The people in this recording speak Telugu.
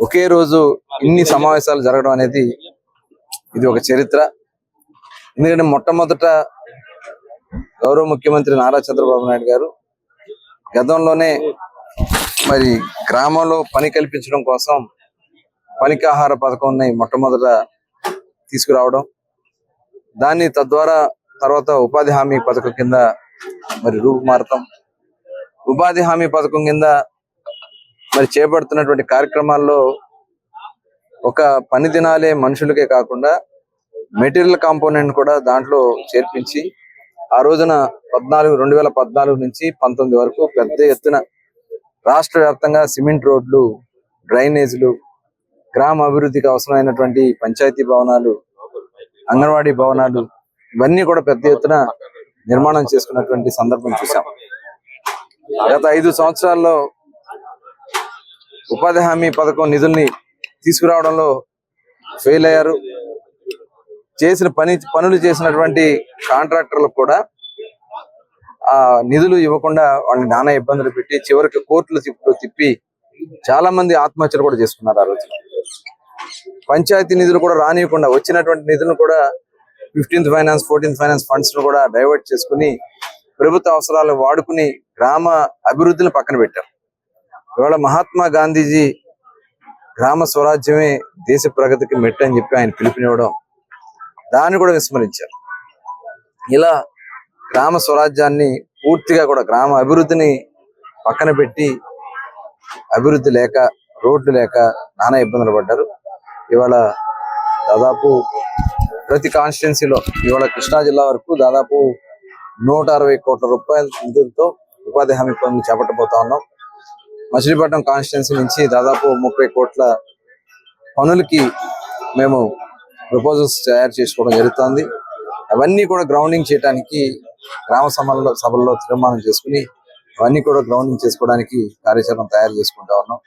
ఒకే రోజు ఇన్ని సమావేశాలు జరగడం అనేది ఇది ఒక చరిత్ర. ఎందుకంటే మొట్టమొదట గౌరవ ముఖ్యమంత్రి నారా చంద్రబాబు నాయుడు గారు గతంలోనే మరి గ్రామంలో పని కల్పించడం కోసం పనికాహార పథకం మొట్టమొదట తీసుకురావడం, దాన్ని తద్వారా తర్వాత ఉపాధి హామీ పథకం కింద మరి రూపుమారటం, ఉపాధి హామీ పథకం కింద మరి చేపడుతున్నటువంటి కార్యక్రమాల్లో ఒక పని దినాలే మనుషులకే కాకుండా మెటీరియల్ కాంపోనెంట్ కూడా దాంట్లో చేర్పించి ఆ రోజున 2014 నుంచి 19 వరకు పెద్ద ఎత్తున రాష్ట్ర వ్యాప్తంగా సిమెంట్ రోడ్లు, డ్రైనేజీలు, గ్రామ అభివృద్ధికి అవసరమైనటువంటి పంచాయతీ భవనాలు, అంగన్వాడీ భవనాలు ఇవన్నీ కూడా పెద్ద ఎత్తున నిర్మాణం చేసుకున్నటువంటి సందర్భం చూసాం. గత 5 సంవత్సరాల్లో ఉపాధి హామీ పథకం నిధుల్ని తీసుకురావడంలో ఫెయిల్ అయ్యారు. పనులు చేసినటువంటి కాంట్రాక్టర్లకు కూడా ఆ నిధులు ఇవ్వకుండా వాళ్ళని నానా ఇబ్బందులు పెట్టి చివరికి కోర్టులు తిప్పి చాలా మంది ఆత్మహత్యలు కూడా చేసుకున్నారు. ఆ రోజు పంచాయతీ నిధులు కూడా రానియకుండా వచ్చినటువంటి నిధులను కూడా 15th finance, 14th finance funds ను కూడా డైవర్ట్ చేసుకుని ప్రభుత్వ అవసరాలు వాడుకుని గ్రామ అభివృద్ధిని పక్కన పెట్టారు. ఇవాళ మహాత్మా గాంధీజీ గ్రామ స్వరాజ్యమే దేశ ప్రగతికి మెట్టు అని చెప్పి ఆయన పిలుపునివ్వడం, దాన్ని కూడా విస్మరించారు. ఇలా గ్రామ స్వరాజ్యాన్ని పూర్తిగా కూడా గ్రామ అభివృద్ధిని పక్కన పెట్టి అభివృద్ధి లేక, రోడ్లు లేక నానా ఇబ్బందులు పడ్డారు. ఇవాళ దాదాపు ప్రతి కాన్స్టిట్యున్సీలో ఇవాళ కృష్ణా జిల్లా వరకు దాదాపు 160 కోట్ల రూపాయల నిధులతో ఉపాధి హామీ పనులు చేపట్టబోతా ఉన్నాం. మచిలీపట్నం కాన్స్టిట్యున్సీ నుంచి దాదాపు 30 కోట్ల పనులకి మేము ప్రపోజల్స్ తయారు చేసుకోవడం జరుగుతుంది. అవన్నీ కూడా గ్రౌండింగ్ చేయడానికి గ్రామ సభల్లో తీర్మానం చేసుకుని అవన్నీ కూడా గ్రౌండింగ్ చేసుకోవడానికి కార్యాచరణ తయారు చేసుకుంటా ఉన్నాం.